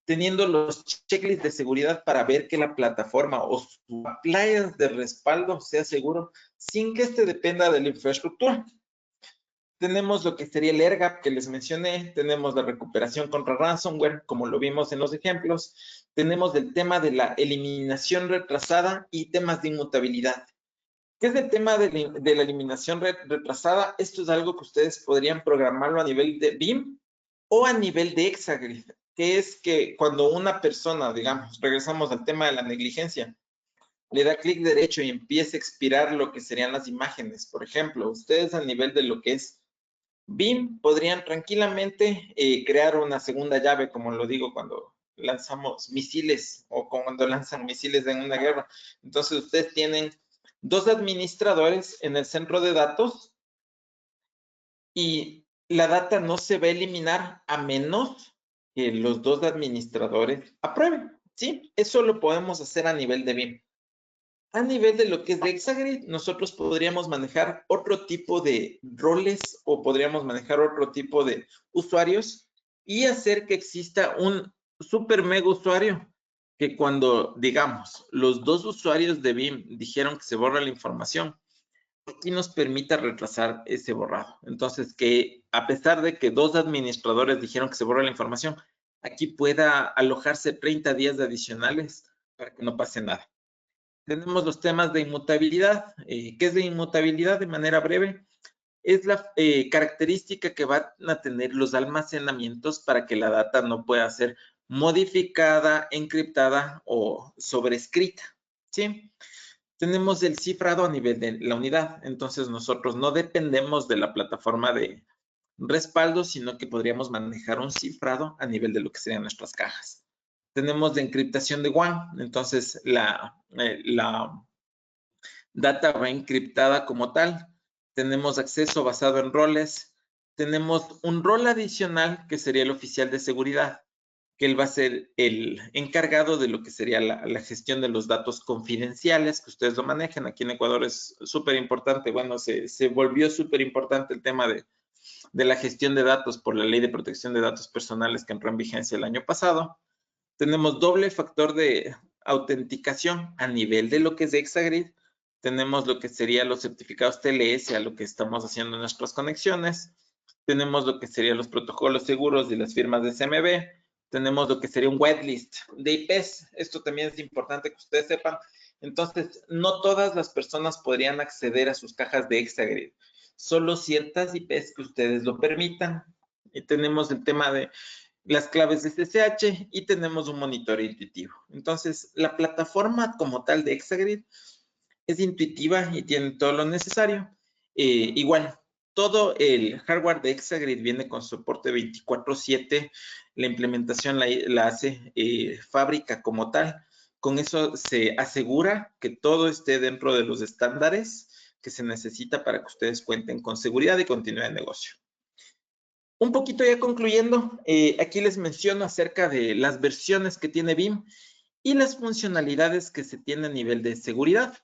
teniendo los checklists de seguridad para ver que la plataforma o su appliance de respaldo sea seguro sin que este dependa de la infraestructura. Tenemos lo que sería el AirGap que les mencioné, tenemos la recuperación contra ransomware, como lo vimos en los ejemplos, tenemos el tema de la eliminación retrasada y temas de inmutabilidad. ¿Qué es el tema de la eliminación retrasada? Esto es algo que ustedes podrían programarlo a nivel de BIM o a nivel de Exagrid, que es que cuando una persona, digamos, regresamos al tema de la negligencia, le da clic derecho y empieza a expirar lo que serían las imágenes. Por ejemplo, ustedes a nivel de lo que es BIM podrían tranquilamente crear una segunda llave, como lo digo cuando lanzamos misiles o cuando lanzan misiles en una guerra. Entonces, ustedes tienen 2 administradores en el centro de datos y la data no se va a eliminar a menos que los 2 administradores aprueben. ¿Sí? Eso lo podemos hacer a nivel de BIM. A nivel de lo que es de Exagrid, nosotros podríamos manejar otro tipo de roles o podríamos manejar otro tipo de usuarios y hacer que exista un super mega usuario que cuando, digamos, los 2 usuarios de BIM dijeron que se borra la información, aquí nos permita retrasar ese borrado. Entonces, que a pesar de que 2 administradores dijeron que se borra la información, aquí pueda alojarse 30 días adicionales para que no pase nada. Tenemos los temas de inmutabilidad. ¿Qué es de inmutabilidad? De manera breve, es la característica que van a tener los almacenamientos para que la data no pueda ser modificada, encriptada o sobrescrita. ¿Sí? Tenemos el cifrado a nivel de la unidad. Entonces, nosotros no dependemos de la plataforma de respaldo, sino que podríamos manejar un cifrado a nivel de lo que serían nuestras cajas. Tenemos de encriptación de WAN, entonces la data va encriptada como tal. Tenemos acceso basado en roles. Tenemos un rol adicional que sería el oficial de seguridad, que él va a ser el encargado de lo que sería la gestión de los datos confidenciales, que ustedes lo manejan. Aquí en Ecuador es súper importante. Bueno, se volvió súper importante el tema de la gestión de datos por la Ley de Protección de Datos Personales que entró en vigencia el año pasado. Tenemos doble factor de autenticación a nivel de lo que es de Exagrid. Tenemos lo que serían los certificados TLS a lo que estamos haciendo en nuestras conexiones. Tenemos lo que serían los protocolos seguros y las firmas de CMB. Tenemos lo que sería un whitelist de IPs. Esto también es importante que ustedes sepan. Entonces, no todas las personas podrían acceder a sus cajas de Exagrid. Solo ciertas IPs que ustedes lo permitan. Y tenemos el tema de las claves de SSH y tenemos un monitoreo intuitivo. Entonces, la plataforma como tal de Exagrid es intuitiva y tiene todo lo necesario. Igual, todo el hardware de Exagrid viene con soporte 24/7. La implementación la hace fábrica como tal. Con eso se asegura que todo esté dentro de los estándares que se necesita para que ustedes cuenten con seguridad y continuidad de negocio. Un poquito ya concluyendo, aquí les menciono acerca de las versiones que tiene BIM y las funcionalidades que se tiene a nivel de seguridad.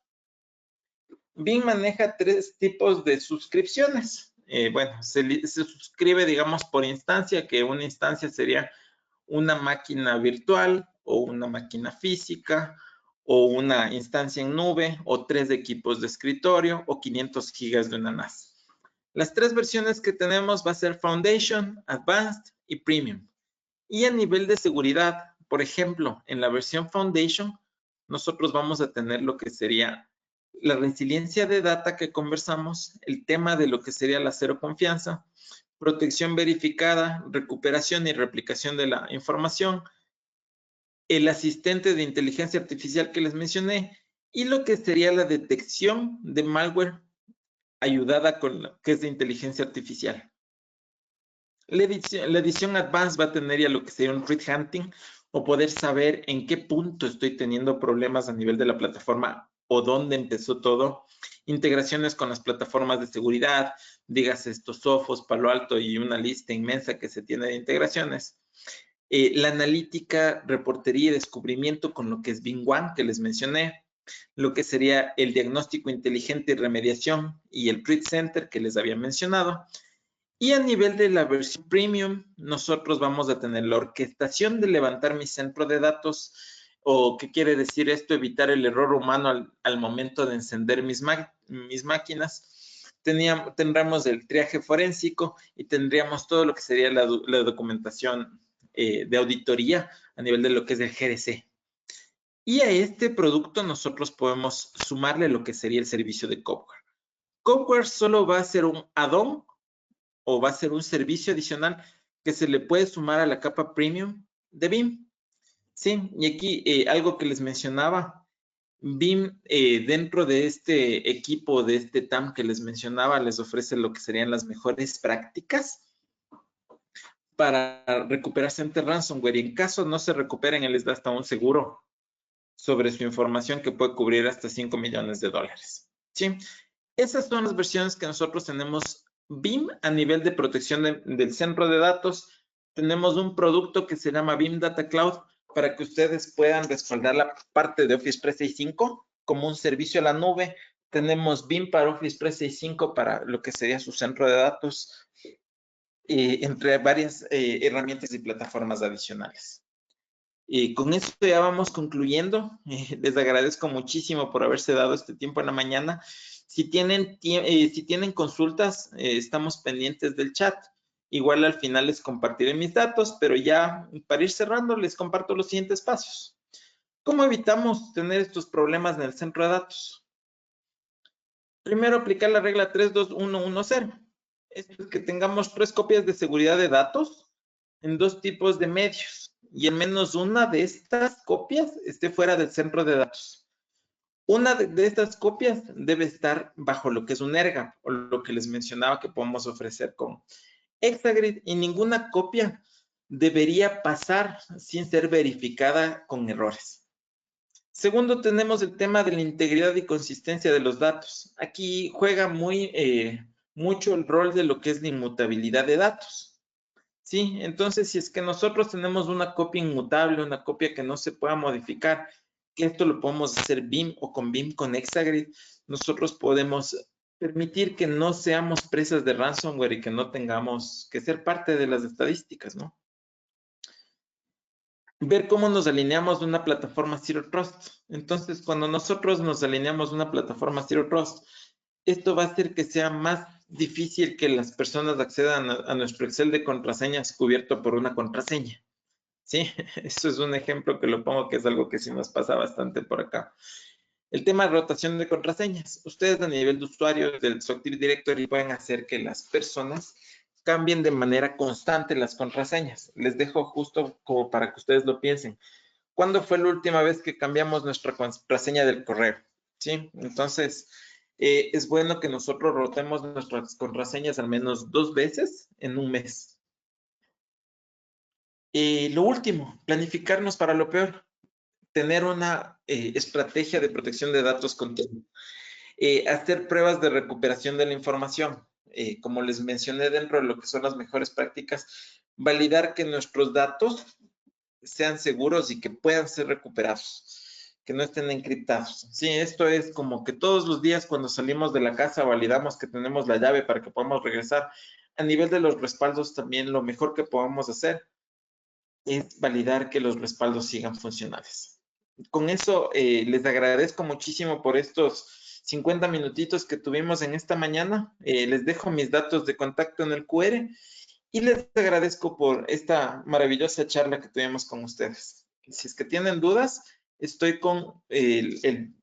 BIM maneja 3 tipos de suscripciones. Bueno, se suscribe, digamos, por instancia, que una instancia sería una máquina virtual o una máquina física o una instancia en nube o 3 equipos de escritorio o 500 gigas de una NAS. Las 3 versiones que tenemos va a ser Foundation, Advanced y Premium. Y a nivel de seguridad, por ejemplo, en la versión Foundation, nosotros vamos a tener lo que sería la resiliencia de data que conversamos, el tema de lo que sería la cero confianza, protección verificada, recuperación y replicación de la información, el asistente de inteligencia artificial que les mencioné y lo que sería la detección de malware ayudada con lo que es de inteligencia artificial. La edición Advanced va a tener ya lo que sería un threat hunting o poder saber en qué punto estoy teniendo problemas a nivel de la plataforma o dónde empezó todo. Integraciones con las plataformas de seguridad, dígase estos Sophos, Palo Alto y una lista inmensa que se tiene de integraciones. La analítica, reportería y descubrimiento con lo que es BIM One que les mencioné. Lo que sería el diagnóstico inteligente y remediación y el Threat Center que les había mencionado. Y a nivel de la versión premium, nosotros vamos a tener la orquestación de levantar mi centro de datos, o qué quiere decir esto, evitar el error humano al momento de encender mis máquinas. Tendríamos el triaje forénsico y tendríamos todo lo que sería la documentación de auditoría a nivel de lo que es el GDC. Y a este producto nosotros podemos sumarle lo que sería el servicio de Copware. Copware solo va a ser un add-on o va a ser un servicio adicional que se le puede sumar a la capa premium de BIM. Sí, y aquí algo que les mencionaba, BIM dentro de este equipo, de este TAM que les mencionaba, les ofrece lo que serían las mejores prácticas para recuperarse ante ransomware, y en caso no se recuperen, él les da hasta un seguro sobre su información que puede cubrir hasta $5 millones. ¿Sí? Esas son las versiones que nosotros tenemos BIM a nivel de protección del centro de datos. Tenemos un producto que se llama BIM Data Cloud para que ustedes puedan respaldar la parte de Office 365 como un servicio a la nube. Tenemos BIM para Office 365 para lo que sería su centro de datos, entre varias herramientas y plataformas adicionales. Y con esto ya vamos concluyendo. Les agradezco muchísimo por haberse dado este tiempo en la mañana. Si tienen consultas, estamos pendientes del chat. Igual al final les compartiré mis datos, pero ya para ir cerrando les comparto los siguientes pasos. ¿Cómo evitamos tener estos problemas en el centro de datos? Primero, aplicar la regla 32110. Esto es que tengamos 3 copias de seguridad de datos en 2 tipos de medios y al menos una de estas copias esté fuera del centro de datos. Una de estas copias debe estar bajo lo que es un ERGA o lo que les mencionaba que podemos ofrecer con Exagrid, y ninguna copia debería pasar sin ser verificada con errores. Segundo, tenemos el tema de la integridad y consistencia de los datos. Aquí juega mucho el rol de lo que es la inmutabilidad de datos. ¿Sí? Entonces, si es que nosotros tenemos una copia inmutable, una copia que no se pueda modificar, que esto lo podemos hacer BIM o con BIM con Exagrid, nosotros podemos permitir que no seamos presas de ransomware y que no tengamos que ser parte de las estadísticas, ¿no? Ver cómo nos alineamos de una plataforma Zero Trust. Entonces, cuando nosotros nos alineamos de una plataforma Zero Trust, esto va a hacer que sea más difícil que las personas accedan a nuestro Excel de contraseñas cubierto por una contraseña. ¿Sí? Eso es un ejemplo que lo pongo, que es algo que sí nos pasa bastante por acá. El tema de rotación de contraseñas. Ustedes a nivel de usuario del Active Directory pueden hacer que las personas cambien de manera constante las contraseñas. Les dejo justo como para que ustedes lo piensen. ¿Cuándo fue la última vez que cambiamos nuestra contraseña del correo? ¿Sí? Entonces, es bueno que nosotros rotemos nuestras contraseñas al menos 2 veces en un mes. Lo último, planificarnos para lo peor. Tener una estrategia de protección de datos continua. Hacer pruebas de recuperación de la información. Como les mencioné dentro de lo que son las mejores prácticas, validar que nuestros datos sean seguros y que puedan ser recuperados, que no estén encriptados. Sí, esto es como que todos los días cuando salimos de la casa validamos que tenemos la llave para que podamos regresar. A nivel de los respaldos también lo mejor que podemos hacer es validar que los respaldos sigan funcionales. Con eso les agradezco muchísimo por estos 50 minutitos que tuvimos en esta mañana. Les dejo mis datos de contacto en el QR y les agradezco por esta maravillosa charla que tuvimos con ustedes. Si es que tienen dudas, estoy con el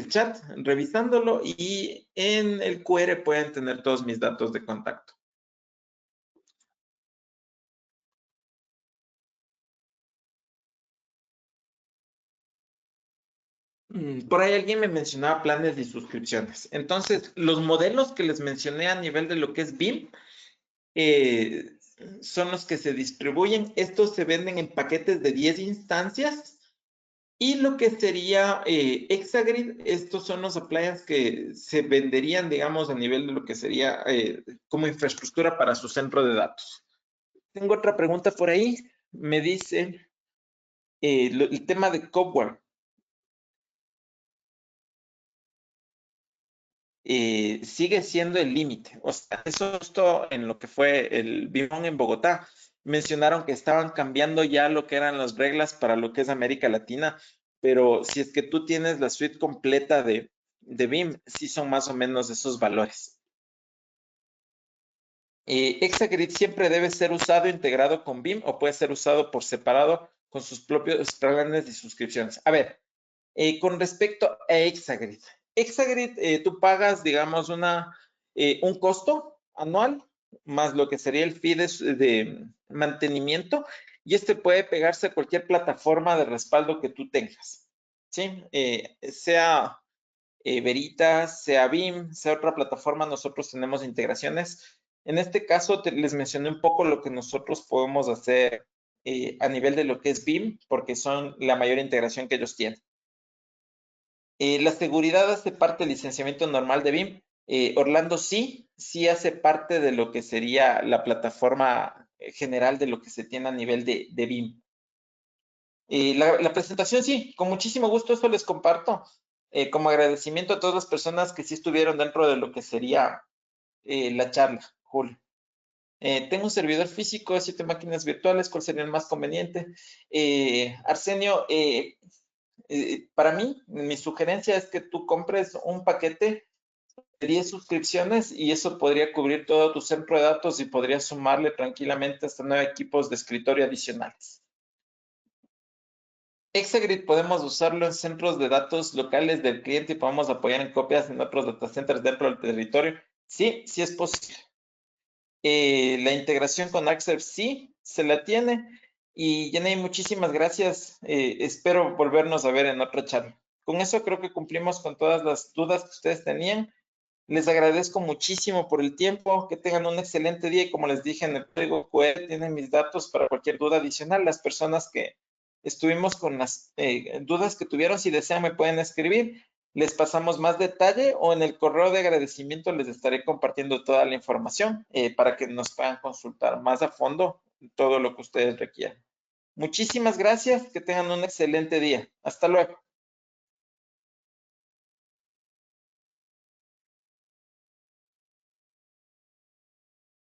chat revisándolo y en el QR pueden tener todos mis datos de contacto. Por ahí alguien me mencionaba planes y suscripciones. Entonces, los modelos que les mencioné a nivel de lo que es BIM son los que se distribuyen. Estos se venden en paquetes de 10 instancias. Y lo que sería Exagrid, estos son los appliances que se venderían, digamos, a nivel de lo que sería como infraestructura para su centro de datos. Tengo otra pregunta por ahí. Me dice el tema de Cobware. Sigue siendo el límite. O sea, eso justo en lo que fue el BIM en Bogotá. Mencionaron que estaban cambiando ya lo que eran las reglas para lo que es América Latina, pero si es que tú tienes la suite completa de BIM, sí son más o menos esos valores. Exagrid siempre debe ser usado integrado con BIM o puede ser usado por separado con sus propios planes de suscripciones. A ver, con respecto a Exagrid. Exagrid, tú pagas, digamos, un costo anual más lo que sería el fee de mantenimiento y este puede pegarse a cualquier plataforma de respaldo que tú tengas. ¿Sí? Sea Veritas, sea BIM, sea otra plataforma, nosotros tenemos integraciones En este caso les mencioné un poco lo que nosotros podemos hacer a nivel de lo que es BIM, porque son la mayor integración que ellos tienen. La seguridad hace parte del licenciamiento normal de BIM. Orlando sí hace parte de lo que sería la plataforma general de lo que se tiene a nivel de BIM. La presentación sí, con muchísimo gusto eso les comparto. Como agradecimiento a todas las personas que sí estuvieron dentro de lo que sería la charla, Julio. Tengo un servidor físico de 7 máquinas virtuales, ¿cuál sería el más conveniente? Arsenio, para mí, mi sugerencia es que tú compres un paquete de 10 suscripciones y eso podría cubrir todo tu centro de datos y podrías sumarle tranquilamente hasta 9 equipos de escritorio adicionales. Exagrid podemos usarlo en centros de datos locales del cliente y podemos apoyar en copias en otros data centers dentro del territorio. Sí, sí es posible. La integración con Axel sí, se la tiene. Y Jenny, muchísimas gracias. Espero volvernos a ver en otra charla. Con eso creo que cumplimos con todas las dudas que ustedes tenían. Les agradezco muchísimo por el tiempo. Que tengan un excelente día y como les dije en el código QR, tienen mis datos para cualquier duda adicional. Las personas que estuvimos con las dudas que tuvieron, si desean me pueden escribir. Les pasamos más detalle o en el correo de agradecimiento les estaré compartiendo toda la información para que nos puedan consultar más a fondo todo lo que ustedes requieran. Muchísimas gracias, que tengan un excelente día. Hasta luego.